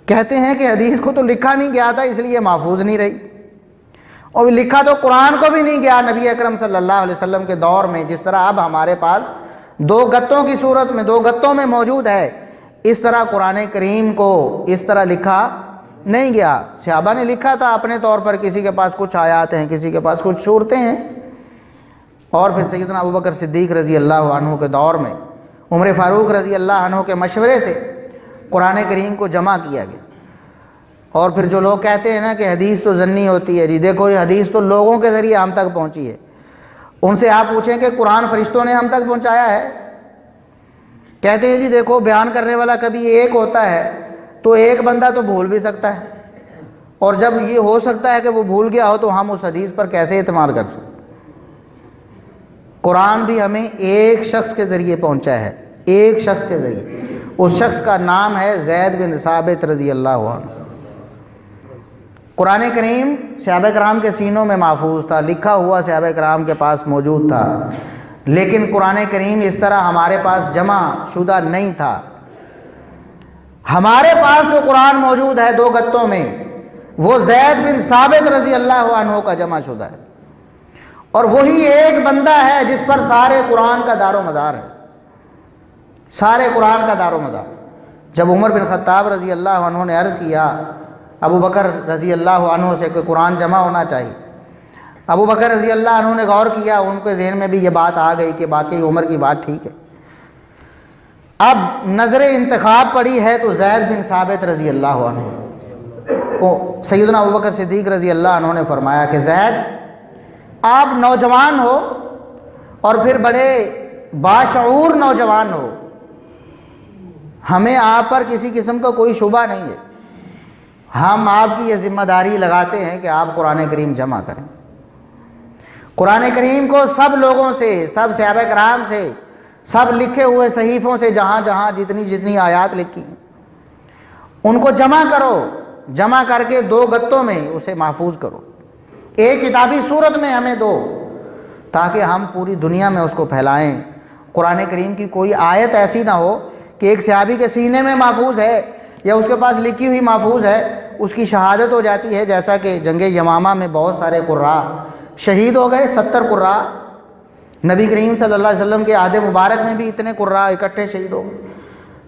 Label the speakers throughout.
Speaker 1: کہتے ہیں کہ حدیث کو تو لکھا نہیں گیا تھا اس لیے محفوظ نہیں رہی، اور لکھا تو قرآن کو بھی نہیں گیا نبی اکرم صلی اللہ علیہ وسلم کے دور میں، جس طرح اب ہمارے پاس 2 گتوں کی صورت میں 2 گتوں میں موجود ہے، اس طرح قرآن کریم کو اس طرح لکھا نہیں گیا۔ صحابہ نے لکھا تھا اپنے طور پر، کسی کے پاس کچھ آیات ہیں، کسی کے پاس کچھ صورتیں ہیں، اور پھر سیدنا ابوبکر صدیق رضی اللہ عنہ کے دور میں عمر فاروق رضی اللہ عنہ کے مشورے سے قرآن کریم کو جمع کیا گیا۔ اور پھر جو لوگ کہتے ہیں نا کہ حدیث تو ضنی ہوتی ہے، جی دیکھو یہ حدیث تو لوگوں کے ذریعے ہم تک پہنچی ہے، ان سے آپ پوچھیں کہ قرآن فرشتوں نے ہم تک پہنچایا ہے؟ کہتے ہیں جی دیکھو بیان کرنے والا کبھی ایک ہوتا ہے تو ایک بندہ تو بھول بھی سکتا ہے، اور جب یہ ہو سکتا ہے کہ وہ بھول گیا ہو تو ہم اس حدیث پر کیسے اعتماد کر سکتے؟ قرآن بھی ہمیں ایک شخص کے ذریعے پہنچا ہے، ایک شخص کے ذریعے، اس شخص کا نام ہے زید بن ثابت رضی اللہ عنہ۔ قرآن کریم صحابہ کرام کے سینوں میں محفوظ تھا، لکھا ہوا صحابہ کرام کے پاس موجود تھا، لیکن قرآن کریم اس طرح ہمارے پاس جمع شدہ نہیں تھا۔ ہمارے پاس جو قرآن موجود ہے 2 گتوں میں، وہ زید بن ثابت رضی اللہ عنہ کا جمع شدہ ہے، اور وہی ایک بندہ ہے جس پر سارے قرآن کا دار و مدار ہے، سارے قرآن کا دار و مدار۔ جب عمر بن خطاب رضی اللہ عنہ نے عرض کیا ابو بکر رضی اللہ عنہ سے کہ قرآن جمع ہونا چاہیے، ابو بکر رضی اللہ عنہ نے غور کیا، ان کے ذہن میں بھی یہ بات آ گئی کہ باقی عمر کی بات ٹھیک ہے۔ اب نظر انتخاب پڑی ہے تو زید بن ثابت رضی اللہ عنہ کو سیدنا ابو بکر صدیق رضی اللہ عنہ نے فرمایا کہ زید آپ نوجوان ہو اور پھر بڑے باشعور نوجوان ہو، ہمیں آپ پر کسی قسم کا کوئی شبہ نہیں ہے، ہم آپ کی یہ ذمہ داری لگاتے ہیں کہ آپ قرآن کریم جمع کریں۔ قرآن کریم کو سب لوگوں سے، سب صحابہ کرام سے، سب لکھے ہوئے صحیفوں سے، جہاں جہاں جتنی آیات لکھی ان کو جمع کرو، جمع کر کے 2 گتوں میں اسے محفوظ کرو، ایک کتابی صورت میں ہمیں دو، تاکہ ہم پوری دنیا میں اس کو پھیلائیں۔ قرآن کریم کی کوئی آیت ایسی نہ ہو کہ ایک صحابی کے سینے میں محفوظ ہے یا اس کے پاس لکھی ہوئی محفوظ ہے، اس کی شہادت ہو جاتی ہے، جیسا کہ جنگ یمامہ میں بہت سارے قراء شہید ہو گئے، 70 قراء، نبی کریم صلی اللہ علیہ وسلم کے عہد مبارک میں بھی اتنے قراء اکٹھے شہید ہو گئے۔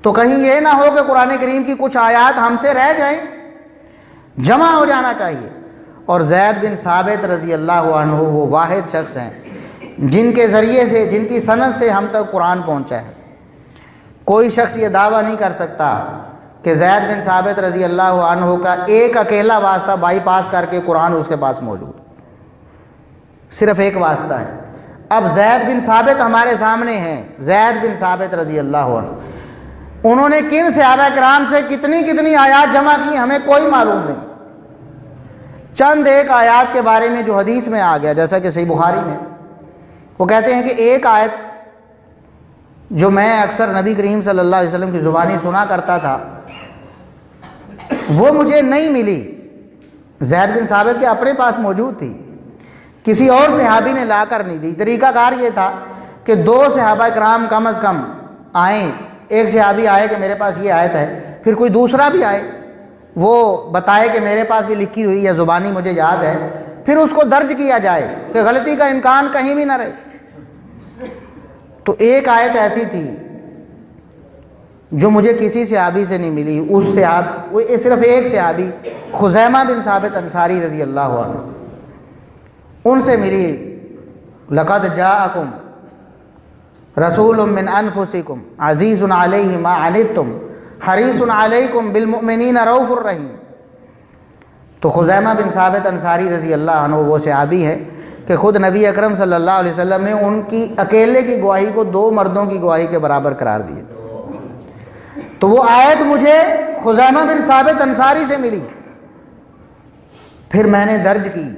Speaker 1: تو کہیں یہ نہ ہو کہ قرآن کریم کی کچھ آیات ہم سے رہ جائیں، جمع ہو جانا چاہیے۔ اور زید بن ثابت رضی اللہ عنہ وہ واحد شخص ہیں جن کے ذریعے سے، جن کی سند سے ہم تک قرآن پہنچا ہے۔ کوئی شخص یہ دعویٰ نہیں کر سکتا کہ زید بن ثابت رضی اللہ عنہ کا ایک اکیلا واسطہ بائی پاس کر کے قرآن اس کے پاس موجود، صرف ایک واسطہ ہے۔ اب زید بن ثابت ہمارے سامنے ہیں، زید بن ثابت رضی اللہ عنہ، انہوں نے کن صحابہ کرام سے کتنی آیات جمع کی ہمیں کوئی معلوم نہیں۔ چند ایک آیات کے بارے میں جو حدیث میں آ گیا، جیسا کہ صحیح بخاری میں وہ کہتے ہیں کہ ایک آیت جو میں اکثر نبی کریم صلی اللہ علیہ وسلم کی زبانی سنا کرتا تھا وہ مجھے نہیں ملی، زید بن ثابت کے اپنے پاس موجود تھی، کسی اور صحابی نے لا کر نہیں دی۔ طریقہ کار یہ تھا کہ 2 صحابہ کرام کم از کم آئیں، ایک صحابی آئے کہ میرے پاس یہ آیت ہے، پھر کوئی دوسرا بھی آئے وہ بتائے کہ میرے پاس بھی لکھی ہوئی یا زبانی مجھے یاد ہے، پھر اس کو درج کیا جائے کہ غلطی کا امکان کہیں بھی نہ رہے۔ تو ایک آیت ایسی تھی جو مجھے کسی صحابی سے نہیں ملی، صرف ایک صحابی خزیمہ بن ثابت انصاری رضی اللہ عنہ ان سے ملی، لقد جاءکم رسول من انفسکم عزیز علیہ ما عنتم حریص علیکم بالمؤمنین رؤوف الرحیم۔ تو خزیمہ بن ثابت انصاری رضی اللہ عنہ وہ صحابی ہے کہ خود نبی اکرم صلی اللہ علیہ وسلم نے ان کی اکیلے کی گواہی کو 2 مردوں کی گواہی کے برابر قرار دیے۔ تو وہ آیت مجھے خزیمہ بن ثابت انصاری سے ملی، پھر میں نے درج کی،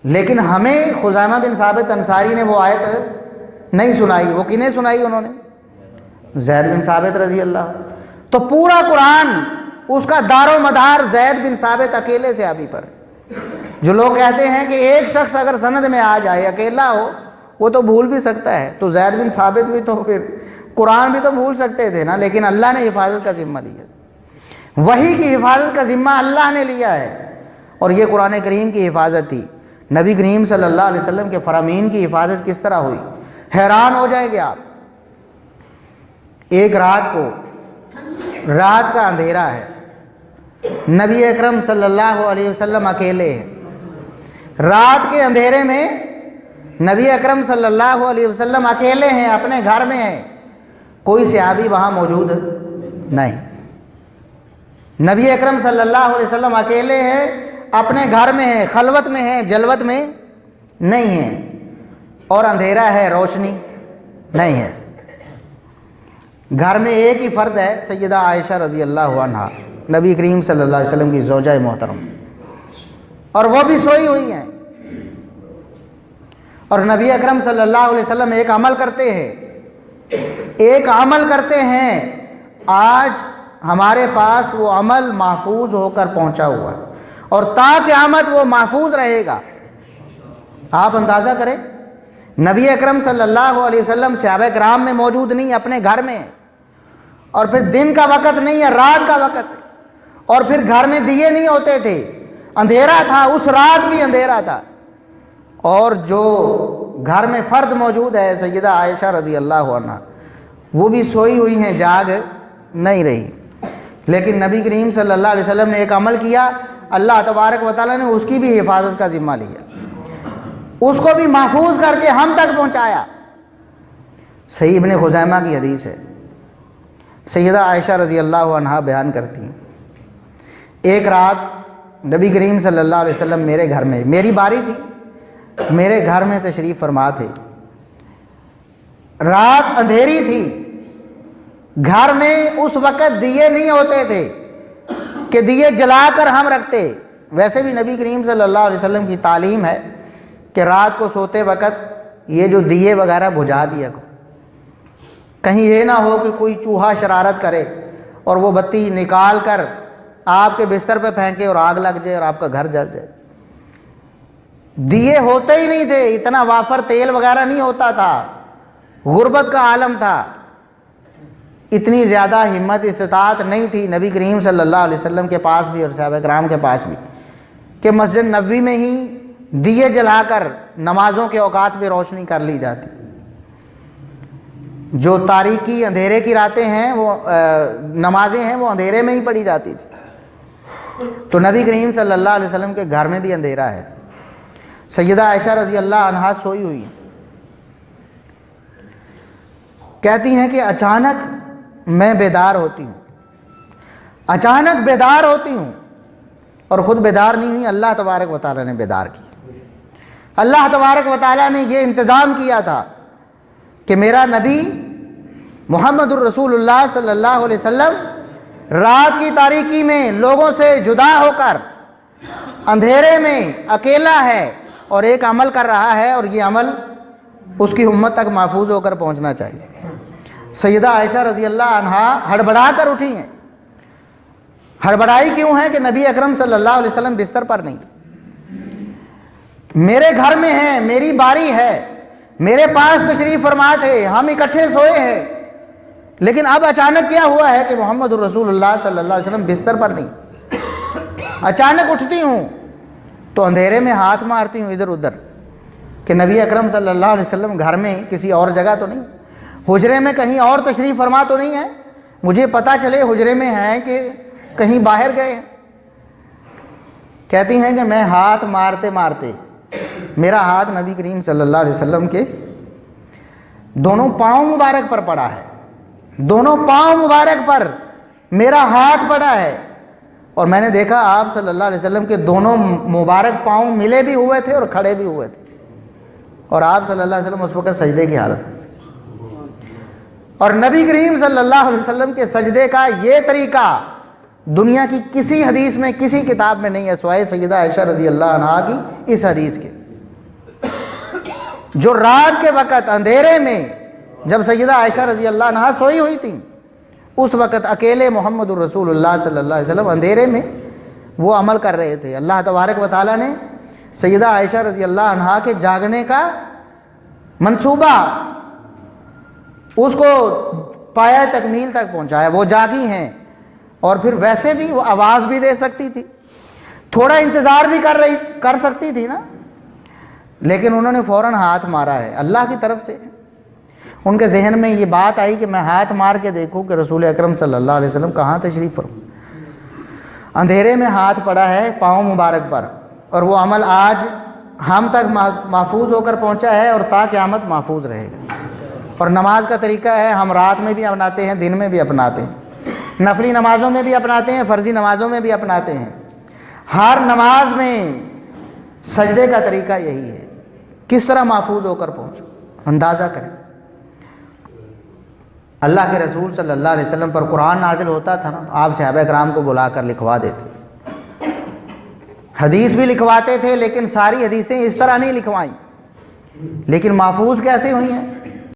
Speaker 1: لیکن ہمیں خزیمہ بن ثابت انصاری نے وہ آیت نہیں سنائی۔ وہ کنہیں سنائی؟ انہوں نے زید بن ثابت رضی اللہ۔ تو پورا قرآن اس کا دار و مدار زید بن ثابت اکیلے صحابی پر ہے۔ جو لوگ کہتے ہیں کہ ایک شخص اگر سند میں آ جائے، اکیلا ہو، وہ تو بھول بھی سکتا ہے، تو زید بن ثابت بھی تو پھر قرآن بھی تو بھول سکتے تھے نا، لیکن اللہ نے حفاظت کا ذمہ لیا۔ وحی کی حفاظت کا ذمہ اللہ نے لیا ہے، اور یہ قرآن کریم کی حفاظت تھی۔ نبی کریم صلی اللہ علیہ وسلم کے فرامین کی حفاظت کس طرح ہوئی، حیران ہو جائیں گے آپ۔ ایک رات کو، رات کا اندھیرا ہے، نبی اکرم صلی اللہ علیہ وسلم اکیلے ہیں۔ رات کے اندھیرے میں نبی اکرم صلی اللہ علیہ وسلم اکیلے ہیں، اپنے گھر میں ہیں، کوئی صحابی وہاں موجود نہیں۔ نبی اکرم صلی اللہ علیہ وسلم اکیلے ہیں، اپنے گھر میں ہیں، خلوت میں ہیں، جلوت میں نہیں ہیں، اور اندھیرا ہے، روشنی نہیں ہے۔ گھر میں ایک ہی فرد ہے، سیدہ عائشہ رضی اللہ عنہا، نبی کریم صلی اللہ علیہ وسلم کی زوجہ محترم، اور وہ بھی سوئی ہوئی ہیں۔ اور نبی اکرم صلی اللہ علیہ وسلم ایک عمل کرتے ہیں، آج ہمارے پاس وہ عمل محفوظ ہو کر پہنچا ہوا ہے، اور تا قیامت وہ محفوظ رہے گا۔ آپ اندازہ کریں، نبی اکرم صلی اللہ علیہ وسلم صحابہ کرام میں موجود نہیں، اپنے گھر میں، اور پھر دن کا وقت نہیں ہے، رات کا وقت ہے، اور پھر گھر میں دیے نہیں ہوتے تھے، اندھیرا تھا، اس رات بھی اندھیرا تھا، اور جو گھر میں فرد موجود ہے سیدہ عائشہ رضی اللہ عنہ، وہ بھی سوئی ہوئی ہیں، جاگ نہیں رہی۔ لیکن نبی کریم صلی اللہ علیہ وسلم نے ایک عمل کیا، اللہ تبارک و تعالیٰ نے اس کی بھی حفاظت کا ذمہ لیا، اس کو بھی محفوظ کر کے ہم تک پہنچایا۔ صحیح ابن خزیمہ کی حدیث ہے، سیدہ عائشہ رضی اللہ عنہا بیان کرتی ہیں، ایک رات نبی کریم صلی اللہ علیہ وسلم میرے گھر میں، میری باری تھی، میرے گھر میں تشریف فرما تھے، رات اندھیری تھی، گھر میں اس وقت دیے نہیں ہوتے تھے کہ دیے جلا کر ہم رکھتے۔ ویسے بھی نبی کریم صلی اللہ علیہ وسلم کی تعلیم ہے کہ رات کو سوتے وقت یہ جو دیے وغیرہ بجھا دیا کرو، کہیں یہ نہ ہو کہ کوئی چوہا شرارت کرے اور وہ بتی نکال کر آپ کے بستر پہ پھینکے اور آگ لگ جائے اور آپ کا گھر جل جائے۔ دیے ہوتے ہی نہیں تھے، اتنا وافر تیل وغیرہ نہیں ہوتا تھا، غربت کا عالم تھا، اتنی زیادہ ہمت استطاعت نہیں تھی نبی کریم صلی اللہ علیہ وسلم کے پاس بھی اور صحابہ کرام کے پاس بھی کہ مسجد نبوی میں ہی دیے جلا کر نمازوں کے اوقات میں روشنی کر لی جاتی۔ جو تاریکی اندھیرے کی راتیں ہیں، وہ نمازیں ہیں، وہ اندھیرے میں ہی پڑھی جاتی تھی۔ تو نبی کریم صلی اللہ علیہ وسلم کے گھر میں بھی اندھیرا ہے، سیدہ عائشہ رضی اللہ عنہا سوئی ہوئی ہیں، کہتی ہیں کہ اچانک میں بیدار ہوتی ہوں، اچانک بیدار ہوتی ہوں، اور خود بیدار نہیں ہوئی، اللہ تبارک و تعالیٰ نے بیدار کی۔ اللہ تبارک و تعالیٰ نے یہ انتظام کیا تھا کہ میرا نبی محمد الرسول اللہ صلی اللہ علیہ وسلم رات کی تاریکی میں لوگوں سے جدا ہو کر اندھیرے میں اکیلا ہے اور ایک عمل کر رہا ہے، اور یہ عمل اس کی امت تک محفوظ ہو کر پہنچنا چاہیے۔ سیدہ عائشہ رضی اللہ عنہا ہڑبڑا کر اٹھی ہیں۔ ہڑبڑائی کیوں ہے کہ نبی اکرم صلی اللہ علیہ وسلم بستر پر نہیں، میرے گھر میں ہیں، میری باری ہے، میرے پاس تشریف فرما تھے، ہم اکٹھے سوئے ہیں، لیکن اب اچانک کیا ہوا ہے کہ محمد الرسول اللہ صلی اللہ علیہ وسلم بستر پر نہیں۔ اچانک اٹھتی ہوں تو اندھیرے میں ہاتھ مارتی ہوں ادھر ادھر کہ نبی اکرم صلی اللہ علیہ وسلم گھر میں کسی اور جگہ تو نہیں، حجرے میں کہیں اور تشریف فرما تو نہیں ہے، مجھے پتہ چلے حجرے میں ہیں کہ کہیں باہر گئے ہیں۔ کہتی ہیں کہ میں ہاتھ مارتے مارتے، میرا ہاتھ نبی کریم صلی اللہ علیہ وسلم کے دونوں پاؤں مبارک پر پڑا ہے، دونوں پاؤں مبارک پر میرا ہاتھ پڑا ہے، اور میں نے دیکھا آپ صلی اللہ علیہ وسلم کے دونوں مبارک پاؤں ملے بھی ہوئے تھے اور کھڑے بھی ہوئے تھے، اور آپ صلی اللہ علیہ وسلم اس وقت سجدے کی حالت میں تھے۔ اور نبی کریم صلی اللہ علیہ وسلم کے سجدے کا یہ طریقہ دنیا کی کسی حدیث میں، کسی کتاب میں نہیں ہے سوائے سیدہ عائشہ رضی اللہ عنہا کی اس حدیث کے، جو رات کے وقت اندھیرے میں جب سیدہ عائشہ رضی اللہ عنہا سوئی ہوئی تھیں، اس وقت اکیلے محمد الرسول اللہ صلی اللہ علیہ وسلم اندھیرے میں وہ عمل کر رہے تھے۔ اللہ تبارک و تعالیٰ نے سیدہ عائشہ رضی اللہ عنہا کے جاگنے کا منصوبہ اس کو پایہ تکمیل تک پہنچایا، وہ جاگی ہیں، اور پھر ویسے بھی وہ آواز بھی دے سکتی تھی، تھوڑا انتظار بھی کر سکتی تھی نا، لیکن انہوں نے فوراً ہاتھ مارا ہے، اللہ کی طرف سے۔ ان کے ذہن میں یہ بات آئی کہ میں ہاتھ مار کے دیکھوں کہ رسول اکرم صلی اللہ علیہ وسلم کہاں تشریف فرما۔ اندھیرے میں ہاتھ پڑا ہے پاؤں مبارک پر، اور وہ عمل آج ہم تک محفوظ ہو کر پہنچا ہے اور تا قیامت محفوظ رہے گا۔ اور نماز کا طریقہ ہے، ہم رات میں بھی اپناتے ہیں، دن میں بھی اپناتے ہیں، نفلی نمازوں میں بھی اپناتے ہیں، فرضی نمازوں میں بھی اپناتے ہیں۔ ہر نماز میں سجدے کا طریقہ یہی ہے، کس طرح محفوظ ہو کر پہنچو، اندازہ کریں۔ اللہ کے رسول صلی اللہ علیہ وسلم پر قرآن نازل ہوتا تھا نا، آپ صحابہ کرام کو بلا کر لکھوا دیتے، حدیث بھی لکھواتے تھے، لیکن ساری حدیثیں اس طرح نہیں لکھوائیں، لیکن محفوظ کیسے ہوئی ہیں؟